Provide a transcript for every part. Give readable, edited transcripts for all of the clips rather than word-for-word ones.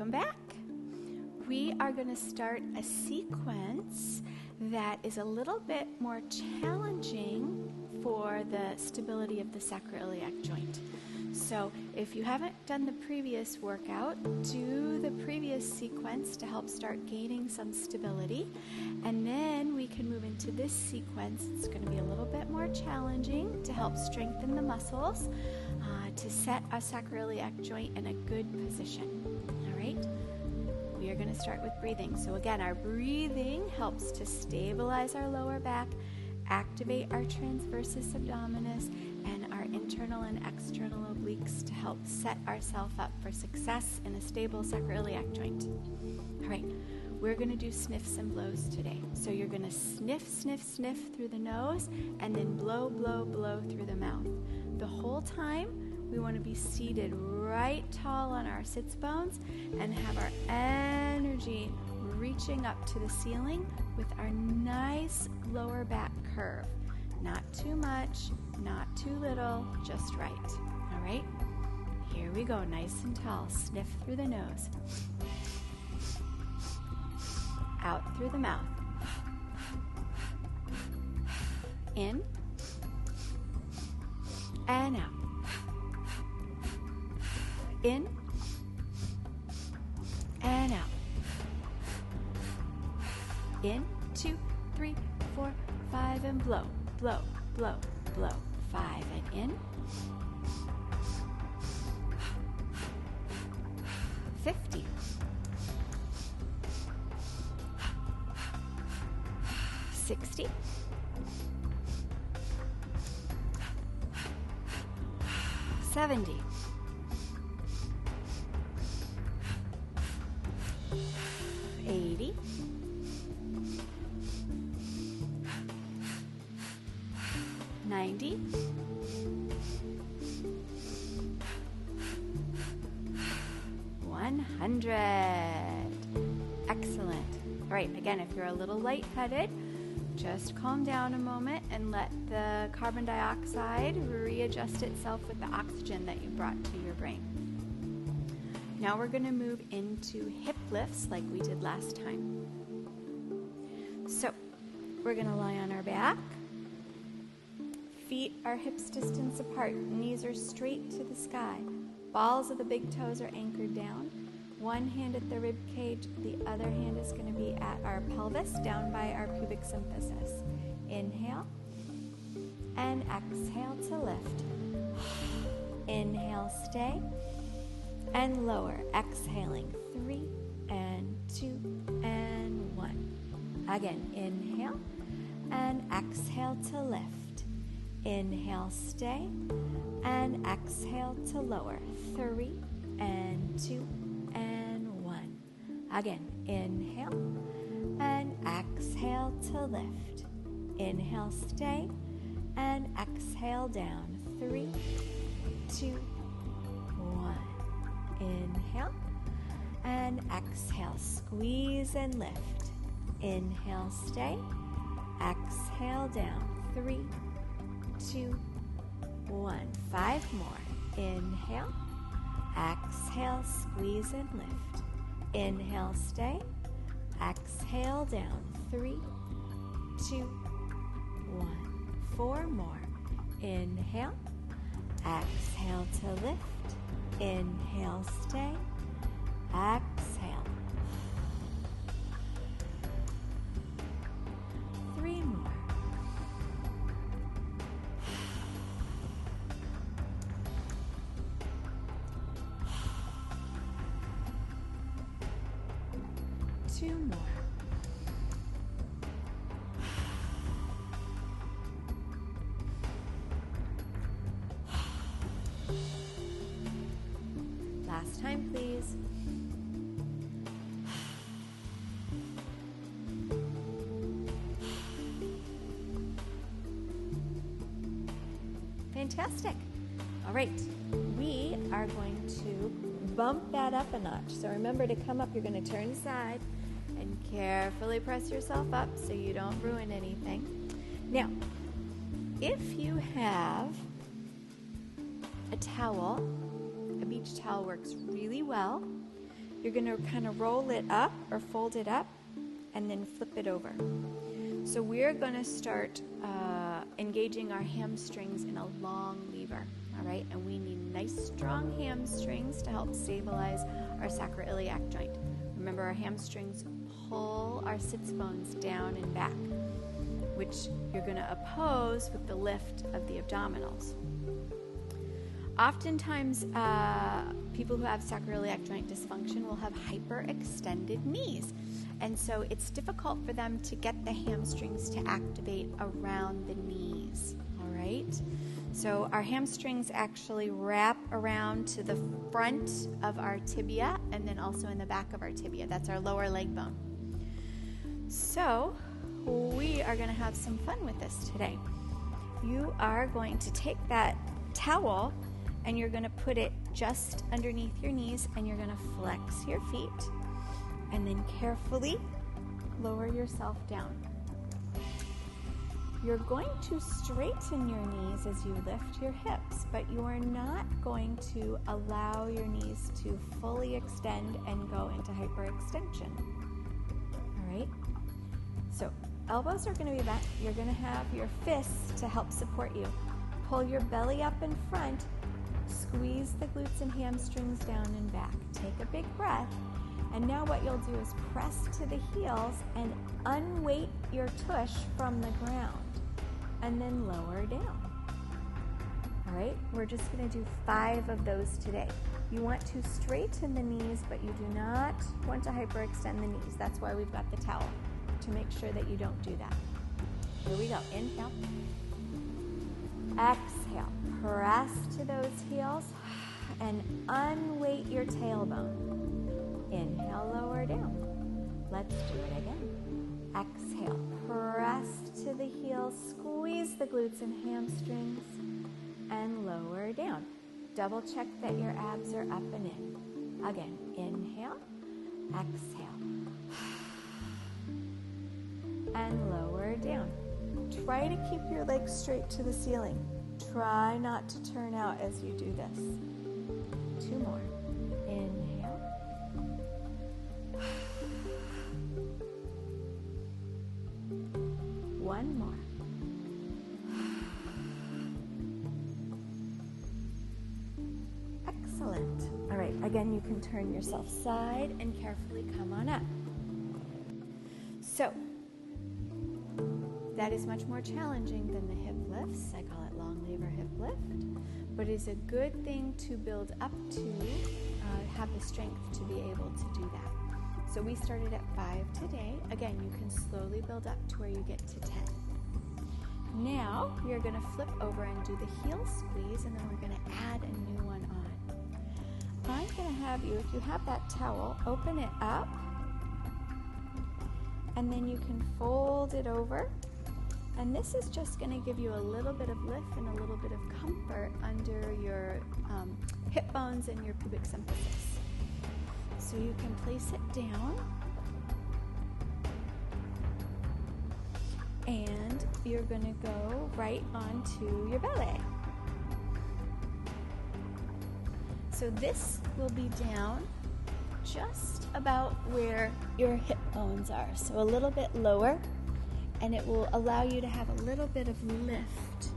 Welcome back. We are going to start a sequence that is a little bit more challenging for the stability of the sacroiliac joint. So if you haven't done the previous workout, do the previous sequence to help start gaining some stability. And then we can move into this sequence. It's going to be a little bit more challenging to help strengthen the muscles, to set our sacroiliac joint in a good position. All right? We are going to start with breathing. So again, our breathing helps to stabilize our lower back, activate our transversus abdominis, and our internal and external obliques to help set ourselves up for success in a stable sacroiliac joint. All right, we're going to do sniffs and blows today. So you're going to sniff, sniff, sniff through the nose, and then blow, blow, blow through the mouth. The whole time, we want to be seated right tall on our sits bones and have our energy reaching up to the ceiling with our nice lower back curve. Not too much, not too little, just right. All right? Here we go, nice and tall. Sniff through the nose. Out through the mouth. In and out. In and out. In, 2, 3, 4, 5, and blow, blow, blow, blow. 5 and in. 50. 60. 70. 80. 90. 100. Excellent. All right, again, if you're a little lightheaded, just calm down a moment and let the carbon dioxide readjust itself with the oxygen that you brought to your brain. Now we're going to move into hip lifts like we did last time. So we're going to lie on our back. Feet are hips distance apart. Knees are straight to the sky. Balls of the big toes are anchored down. One hand at the rib cage. The other hand is going to be at our pelvis, down by our pubic symphysis. Inhale and exhale to lift. Inhale, stay. And lower, exhaling, 3 and 2 and 1. Again, inhale and exhale to lift. Inhale, stay, and exhale to lower, 3 and 2 and 1. Again, inhale and exhale to lift. Inhale, stay, and exhale down, 3, 2, 1. Inhale and exhale, squeeze and lift. Inhale, stay, exhale down, 3, 2, 1. 5 more. Inhale, exhale, squeeze and lift. Inhale, stay, exhale down, 3, 2, 1. 4 more. Inhale, exhale to lift. Inhale, stay, exhale. 3 more. Two more. Last time, please. Fantastic. All right, we are going to bump that up a notch. So remember, to come up, you're going to turn aside and carefully press yourself up so you don't ruin anything. Now, if you have a towel, a beach towel works really well. you're going to kind of roll it up or fold it up and then flip it over. So we're going to start engaging our hamstrings in a long lever, all right? And we need nice strong hamstrings to help stabilize our sacroiliac joint. Remember, our hamstrings pull our sits bones down and back, which you're going to oppose with the lift of the abdominals. Oftentimes, people who have sacroiliac joint dysfunction will have hyperextended knees. And so it's difficult for them to get the hamstrings to activate around the knees, all right? So our hamstrings actually wrap around to the front of our tibia and then also in the back of our tibia. That's our lower leg bone. So we are going to have some fun with this today. You are going to take that towel and you're going to put it just underneath your knees and you're going to flex your feet and then carefully lower yourself down. You're going to straighten your knees as you lift your hips, but you are not going to allow your knees to fully extend and go into hyperextension. All right? So elbows are going to be bent. You're going to have your fists to help support you. Pull your belly up in front. Squeeze the glutes and hamstrings down and back. Take a big breath. And now what you'll do is press to the heels and unweight your tush from the ground and then lower down. All right, we're just going to do 5 of those today. You want to straighten the knees, but you do not want to hyperextend the knees. That's why we've got the towel, to make sure that you don't do that. Here we go. Inhale. Exhale. Press to those heels and unweight your tailbone. Inhale, lower down. Let's do it again. Exhale, press to the heels, squeeze the glutes and hamstrings, and lower down. Double check that your abs are up and in. Again, inhale, exhale, and lower down. Try to keep your legs straight to the ceiling. Try not to turn out as you do this. 2 more. Inhale. One more. Excellent. All right, again, you can turn yourself side and carefully come on up. So, that is much more challenging than the hip lifts. I call it long lever hip lift, but it's a good thing to build up to, have the strength to be able to do that. So we started at 5 today. Again, you can slowly build up to where you get to 10. Now, we are going to flip over and do the heel squeeze, and then we're going to add a new one on. I'm going to have you, if you have that towel, open it up, and then you can fold it over. And this is just going to give you a little bit of lift and a little bit of comfort under your hip bones and your pubic symphysis. So you can place it down, and you're going to go right onto your belly. So this will be down just about where your hip bones are, so a little bit lower, and it will allow you to have a little bit of lift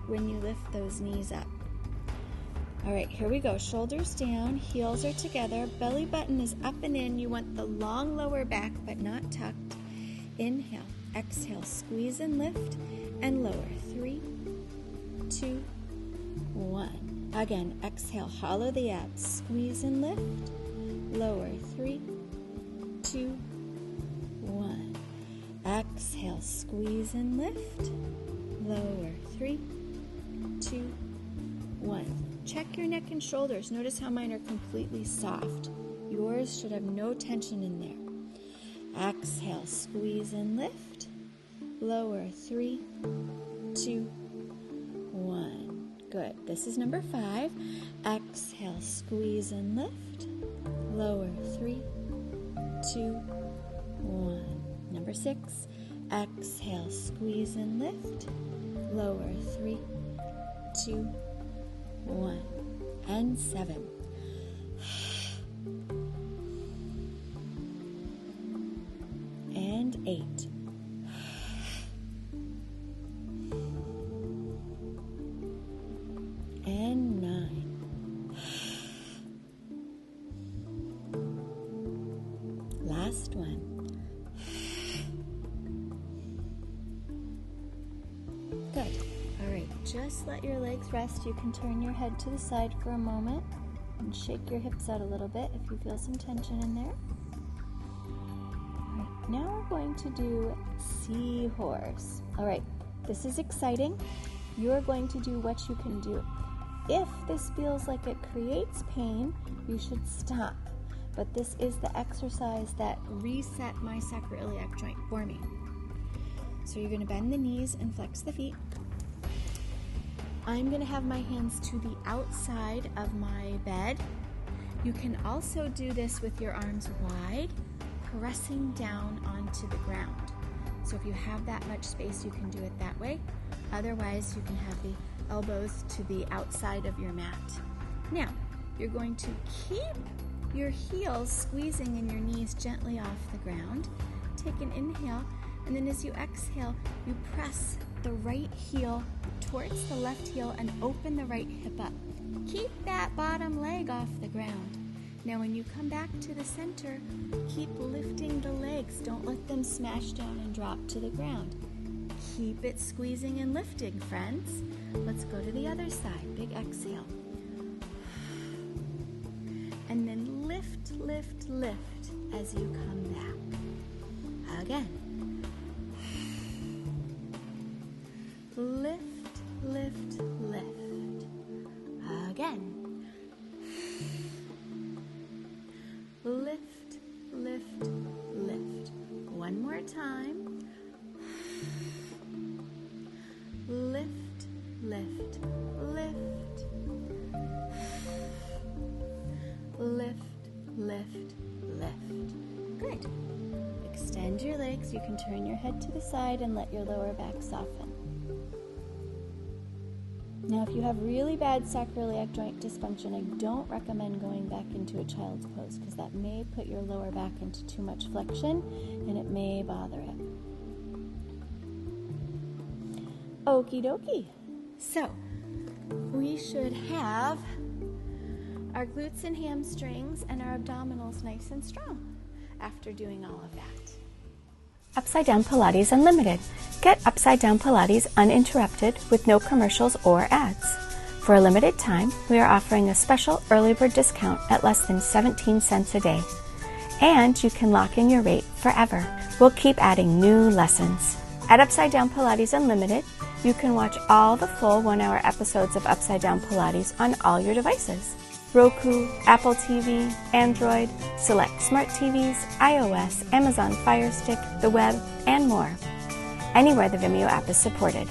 when you lift those knees up. All right, here we go. Shoulders down, heels are together, belly button is up and in. You want the long lower back but not tucked. Inhale, exhale, squeeze and lift, and lower. 3, 2, 1. Again, exhale, hollow the abs, squeeze and lift, lower. 3, 2, 1. Exhale, squeeze and lift, lower. 3, 2, 1. Check your neck and shoulders. Notice how mine are completely soft. Yours should have no tension in there. Exhale, squeeze and lift. Lower. 3, 2, 1. Good. This is number 5. Exhale, squeeze and lift. Lower. 3, 2, 1. Number 6. Exhale, squeeze and lift. Lower. 3, 2, 1. And 7. and 9. Last one. Good. All right, just let your legs rest. You can turn your head to the side for a moment and shake your hips out a little bit if you feel some tension in there. All right, now we're going to do seahorse. All right, this is exciting. You're going to do what you can do. If this feels like it creates pain, you should stop. But this is the exercise that reset my sacroiliac joint for me. So you're going to bend the knees and flex the feet. I'm going to have my hands to the outside of my bed. You can also do this with your arms wide, pressing down onto the ground. So if you have that much space, you can do it that way. Otherwise, you can have the elbows to the outside of your mat. Now, you're going to keep your heels squeezing and your knees gently off the ground. Take an inhale, and then as you exhale, you press the right heel towards the left heel and open the right hip up. Keep that bottom leg off the ground. Now when you come back to the center, keep lifting the legs. Don't let them smash down and drop to the ground. Keep it squeezing and lifting, friends. Let's go to the other side. Big exhale. And then lift, lift, lift as you come back. Again. Lift, lift, lift. Again. Lift, lift, lift. One more time. Lift, lift, lift. Lift, lift, lift. Good. Extend your legs. You can turn your head to the side and let your lower back soften. Now, if you have really bad sacroiliac joint dysfunction, I don't recommend going back into a child's pose because that may put your lower back into too much flexion and it may bother it. Okie dokie. So, we should have our glutes and hamstrings and our abdominals nice and strong after doing all of that. Upside Down Pilates Unlimited. Get Upside Down Pilates uninterrupted with no commercials or ads. For a limited time, we are offering a special early bird discount at less than 17 cents a day. And you can lock in your rate forever. We'll keep adding new lessons. At Upside Down Pilates Unlimited, you can watch all the full 1-hour episodes of Upside Down Pilates on all your devices. Roku, Apple TV, Android, select smart TVs, iOS, Amazon Fire Stick, the web, and more. Anywhere the Vimeo app is supported.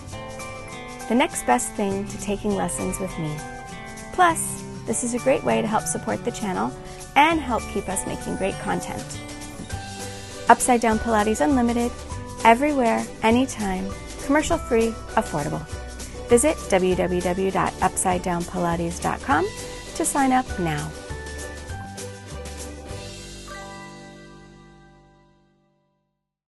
The next best thing to taking lessons with me. Plus, this is a great way to help support the channel and help keep us making great content. Upside Down Pilates Unlimited, everywhere, anytime, commercial-free, affordable. Visit www.upsidedownpilates.com to sign up now.